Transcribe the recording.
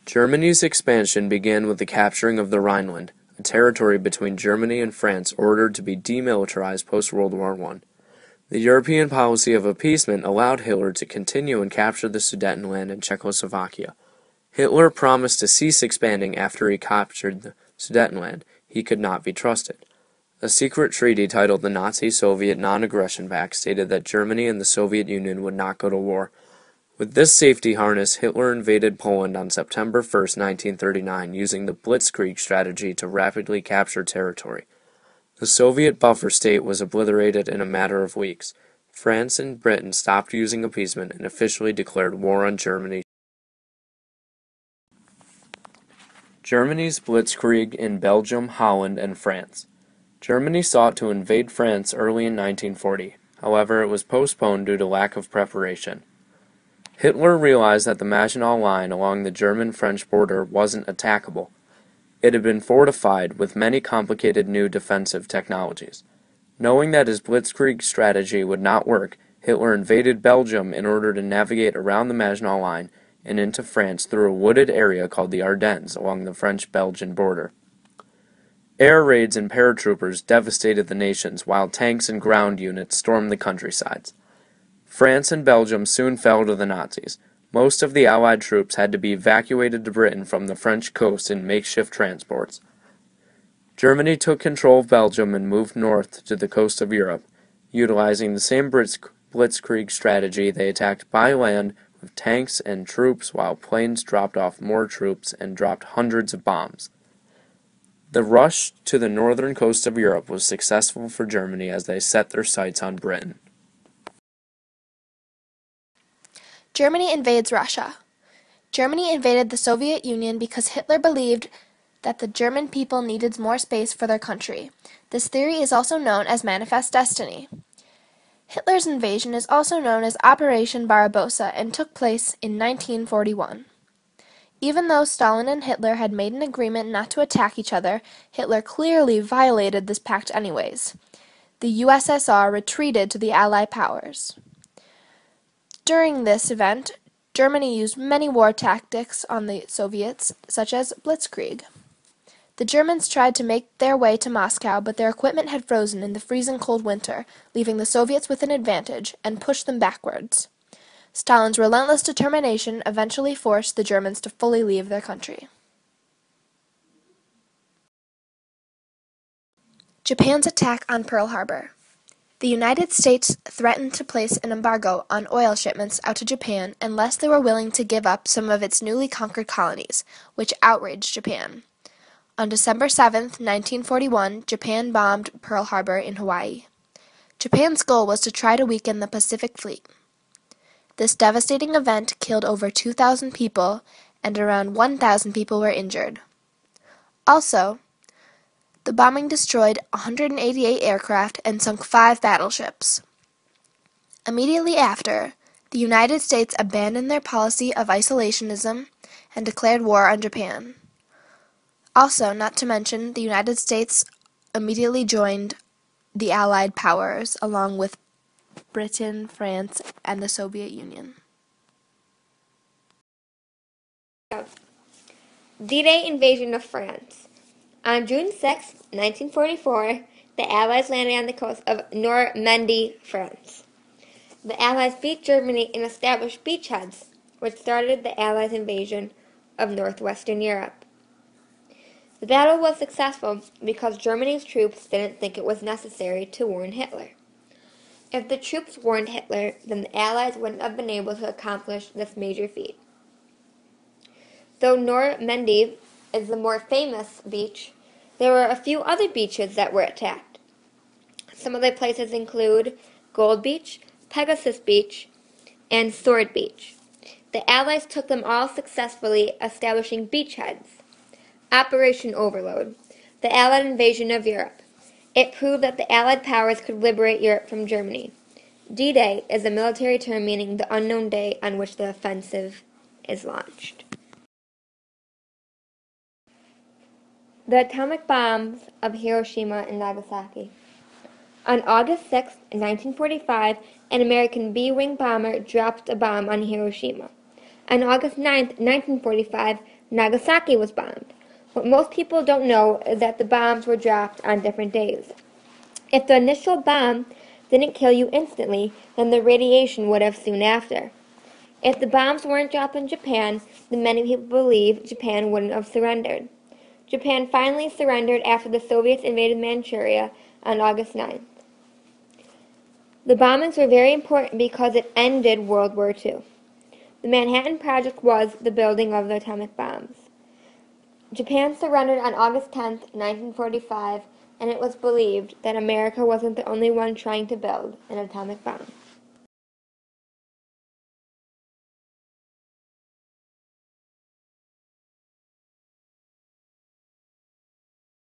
Germany's expansion began with the capturing of the Rhineland, a territory between Germany and France ordered to be demilitarized post-World War I. The European policy of appeasement allowed Hitler to continue and capture the Sudetenland and Czechoslovakia. Hitler promised to cease expanding after he captured the Sudetenland. He could not be trusted. A secret treaty titled the Nazi-Soviet Non-Aggression Pact stated that Germany and the Soviet Union would not go to war. With this safety harness, Hitler invaded Poland on September 1, 1939, using the Blitzkrieg strategy to rapidly capture territory. The Soviet buffer state was obliterated in a matter of weeks. France and Britain stopped using appeasement and officially declared war on Germany. Germany's Blitzkrieg in Belgium, Holland, and France. Germany sought to invade France early in 1940. However, it was postponed due to lack of preparation. Hitler realized that the Maginot Line along the German-French border wasn't attackable. It had been fortified with many complicated new defensive technologies. Knowing that his Blitzkrieg strategy would not work, Hitler invaded Belgium in order to navigate around the Maginot Line and into France through a wooded area called the Ardennes along the French-Belgian border. Air raids and paratroopers devastated the nations, while tanks and ground units stormed the countrysides. France and Belgium soon fell to the Nazis. Most of the Allied troops had to be evacuated to Britain from the French coast in makeshift transports. Germany took control of Belgium and moved north to the coast of Europe. Utilizing the same Blitzkrieg strategy, they attacked by land with tanks and troops, while planes dropped off more troops and dropped hundreds of bombs. The rush to the northern coast of Europe was successful for Germany as they set their sights on Britain. Germany invades Russia. Germany invaded the Soviet Union because Hitler believed that the German people needed more space for their country. This theory is also known as Manifest Destiny. Hitler's invasion is also known as Operation Barbarossa and took place in 1941. Even though Stalin and Hitler had made an agreement not to attack each other, Hitler clearly violated this pact anyways. The USSR retreated to the Allied powers. During this event, Germany used many war tactics on the Soviets, such as Blitzkrieg. The Germans tried to make their way to Moscow, but their equipment had frozen in the freezing cold winter, leaving the Soviets with an advantage, and pushed them backwards. Stalin's relentless determination eventually forced the Germans to fully leave their country. Japan's attack on Pearl Harbor. The United States threatened to place an embargo on oil shipments out to Japan unless they were willing to give up some of its newly conquered colonies, which outraged Japan. On December 7, 1941, Japan bombed Pearl Harbor in Hawaii. Japan's goal was to try to weaken the Pacific Fleet. This devastating event killed over 2,000 people, and around 1,000 people were injured. Also, the bombing destroyed 188 aircraft and sunk 5 battleships. Immediately after, the United States abandoned their policy of isolationism and declared war on Japan. Also, not to mention, the United States immediately joined the Allied powers along with Britain, France, and the Soviet Union. D-Day invasion of France. On June 6, 1944, the Allies landed on the coast of Normandy, France. The Allies beat Germany and established beachheads, which started the Allies' invasion of northwestern Europe. The battle was successful because Germany's troops didn't think it was necessary to warn Hitler. If the troops warned Hitler, then the Allies wouldn't have been able to accomplish this major feat. Though Normandy is the more famous beach, there were a few other beaches that were attacked. Some of the places include Gold Beach, Pegasus Beach, and Sword Beach. The Allies took them all successfully, establishing beachheads. Operation Overlord, the Allied invasion of Europe. It proved that the Allied powers could liberate Europe from Germany. D-Day is a military term meaning the unknown day on which the offensive is launched. The atomic bombs of Hiroshima and Nagasaki. On August 6, 1945, an American B-wing bomber dropped a bomb on Hiroshima. On August 9, 1945, Nagasaki was bombed. What most people don't know is that the bombs were dropped on different days. If the initial bomb didn't kill you instantly, then the radiation would have soon after. If the bombs weren't dropped in Japan, then many people believe Japan wouldn't have surrendered. Japan finally surrendered after the Soviets invaded Manchuria on August 9th. The bombings were very important because it ended World War II. The Manhattan Project was the building of the atomic bombs. Japan surrendered on August 10, 1945, and it was believed that America wasn't the only one trying to build an atomic bomb.